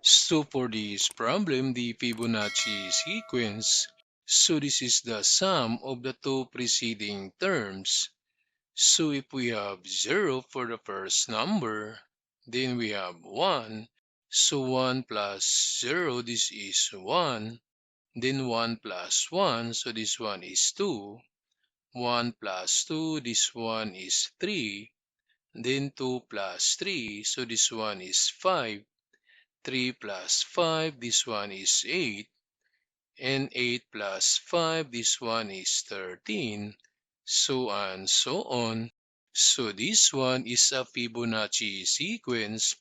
So for this problem, the Fibonacci sequence, so this is the sum of the two preceding terms. So if we have 0 for the first number, then we have 1. So 1 plus 0, this is 1. Then 1 plus 1, so this one is 2. 1 plus 2, this one is 3. Then 2 plus 3, so this one is 5. 3 plus 5, this one is 8. And 8 plus 5, this one is 13. So on, so on. So this one is a Fibonacci sequence.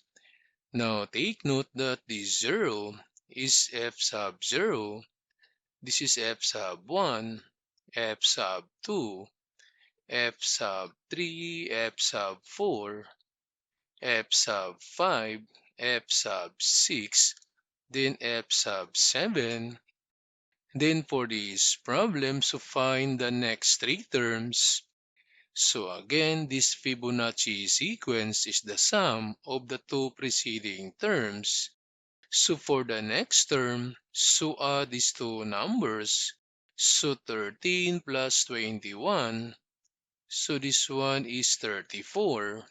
Now take note that this 0 is f sub 0. This is f sub 1, f sub 2, f sub 3, f sub 4, f sub 5, f sub 6, then f sub 7. Then for this problem, so find the next three terms. So again, this Fibonacci sequence is the sum of the two preceding terms. So for the next term, so add these two numbers. So 13 plus 21. So this one is 34.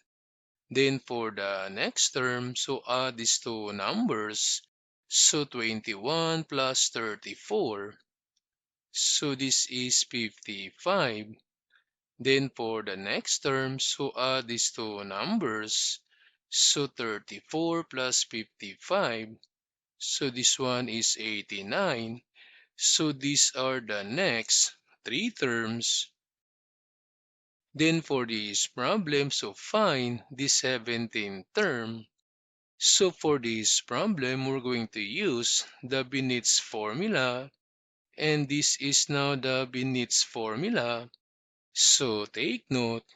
Then for the next term, so add these two numbers. So 21 plus 34. So this is 55. Then for the next term, so add these two numbers. So 34 plus 55. So this one is 89. So these are the next three terms. Then for this problem, so find the 17th term. So for this problem, we're going to use the Binet'S formula. And this is now the Binet'S formula. So take note,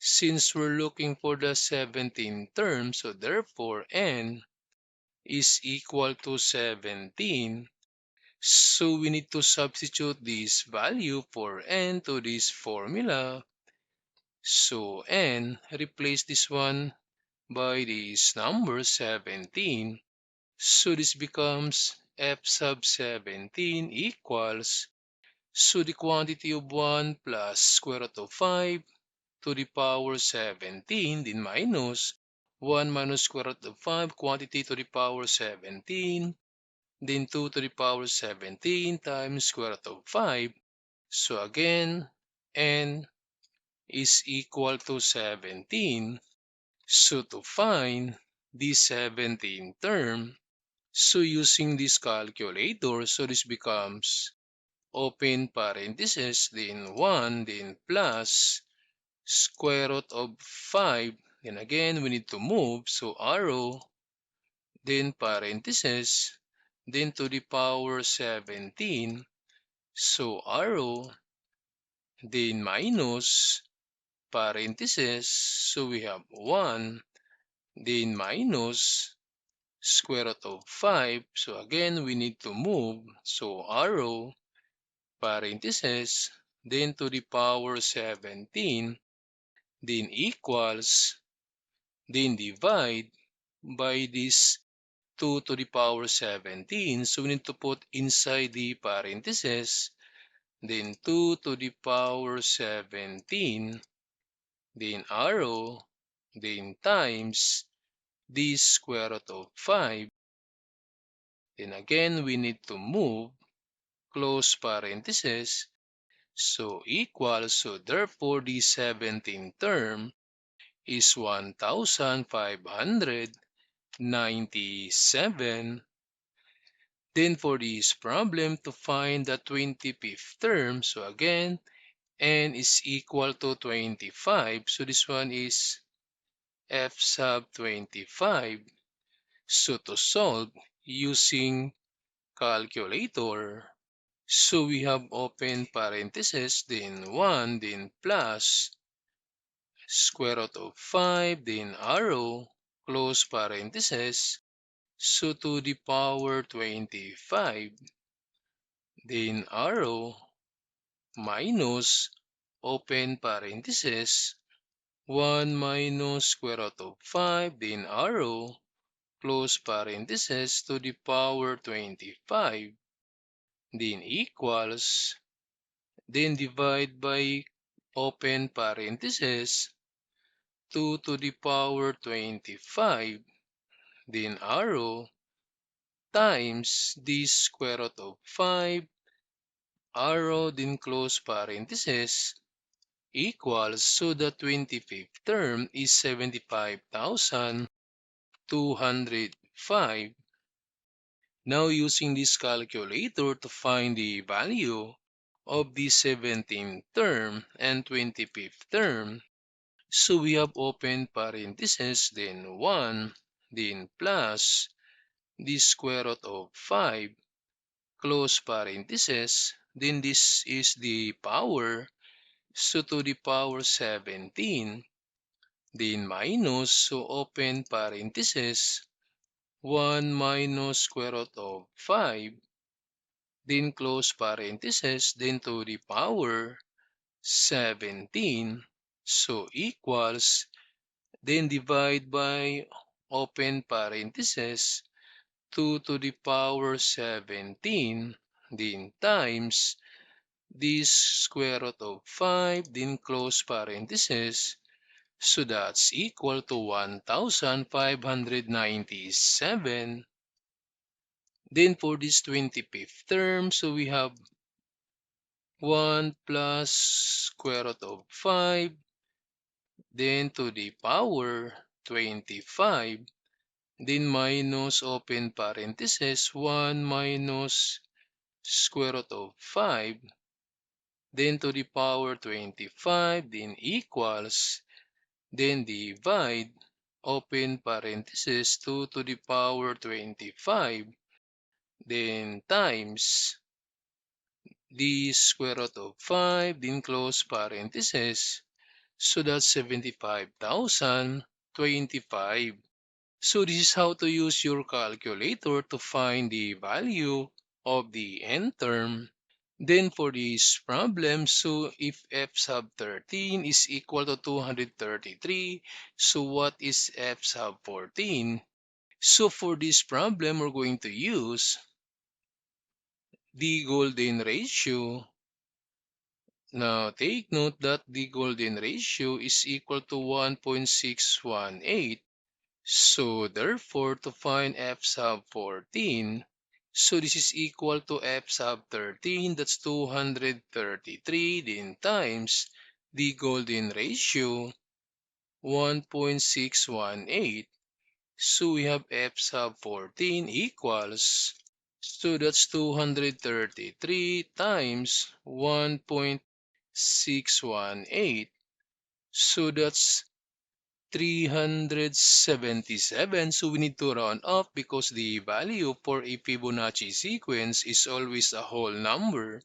since we're looking for the 17th term, so therefore n is equal to 17. So we need to substitute this value for n to this formula. So n, replace this one by this number 17. So this becomes f sub 17 equals, so the quantity of 1 plus square root of 5 to the power 17, then minus 1 minus square root of 5 quantity to the power 17, then 2 to the power 17 times square root of 5. So again, n is equal to 17. So to find the 17th term, so using this calculator, so this becomes open parenthesis, then 1, then plus square root of 5. Then again, we need to move. So arrow, then parenthesis, then to the power 17. So arrow, then minus parenthesis. So we have 1, then minus square root of 5. So again, we need to move. So arrow, parenthesis, then to the power 17, then equals, then divide by this 2 to the power 17. So we need to put inside the parentheses, then 2 to the power 17, then arrow, then times the square root of 5. Then again, we need to move, close parentheses, so equals, so therefore the 17th term is 1,597. Then for this problem, to find the 25th term, so again, n is equal to 25. So this one is f sub 25. So to solve using calculator, so we have open parentheses, then 1, then plus square root of 5, then arrow, close parentheses, so to the power 25, then arrow, minus, open parentheses, 1 minus square root of 5, then arrow, close parenthesis to the power 25, then equals, then divide by open parenthesis 2 to the power 25, then arrow, times the square root of 5, arrow, then close parenthesis, equals, so the 25th term is 75,205. Now using this calculator to find the value of the 17th term and 25th term, so we have open parenthesis, then 1, then plus the square root of 5, close parenthesis, then this is the power, so to the power 17, then minus, so open parenthesis, 1 minus square root of 5, then close parenthesis, then to the power 17, so equals, then divide by open parenthesis 2 to the power 17, then times this square root of 5, then close parenthesis, so that's equal to 1,597. Then for this 25th term, so we have 1 plus square root of 5, then to the power 25, then minus open parenthesis 1 minus square root of 5, then to the power 25, then equals, then divide, open parenthesis 2 to the power 25, then times the square root of 5, then close parenthesis, so that's 75,025. So this is how to use your calculator to find the value of the nth term. Then for this problem, so if f sub 13 is equal to 233, so what is f sub 14? So for this problem, we're going to use the golden ratio. Now take note that the golden ratio is equal to 1.618. So therefore, to find f sub 14, so this is equal to f sub 13, that's 233, then times the golden ratio, 1.618. So we have f sub 14 equals, so that's 233 times 1.618. So that's 377. So we need to round up because the value for a Fibonacci sequence is always a whole number.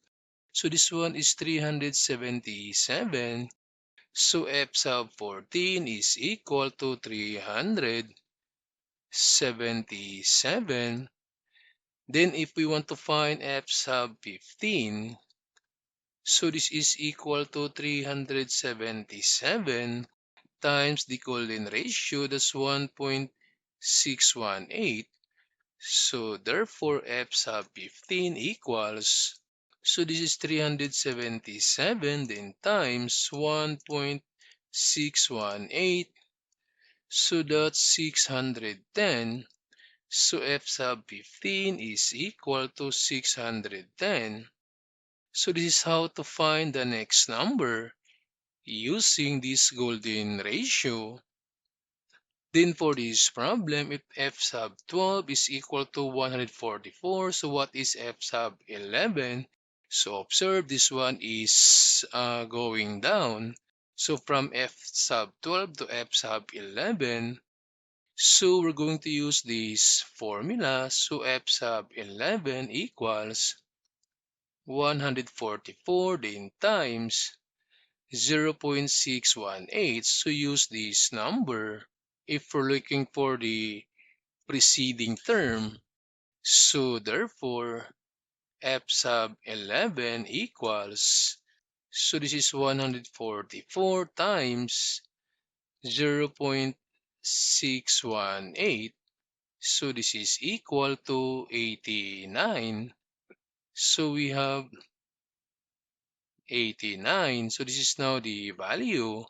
So this one is 377. So f sub 14 is equal to 377. Then if we want to find f sub 15, so this is equal to 377 times the golden ratio, that's 1.618. So therefore, f sub 15 equals, so this is 377, then times 1.618, so that's 610. So f sub 15 is equal to 610. So this is how to find the next number using this golden ratio. Then for this problem, if f sub 12 is equal to 144, so what is f sub 11? So observe this one is going down. So from f sub 12 to f sub 11, so we're going to use this formula. So f sub 11 equals 144, then times 0.618. So use this number if we're looking for the preceding term. So therefore, f sub 11 equals, so this is 144 times 0.618. So this is equal to 89. So we have 89. So this is now the value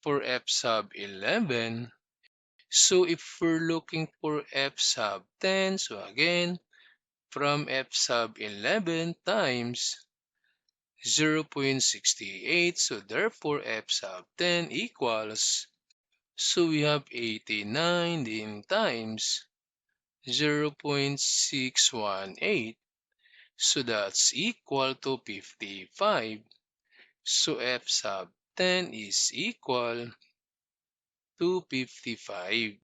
for f sub 11. So if we're looking for f sub 10, so again, from f sub 11 times 0.68, so therefore f sub 10 equals, so we have 89 then times 0.618, so that's equal to 55. So f sub 10 is equal to 55.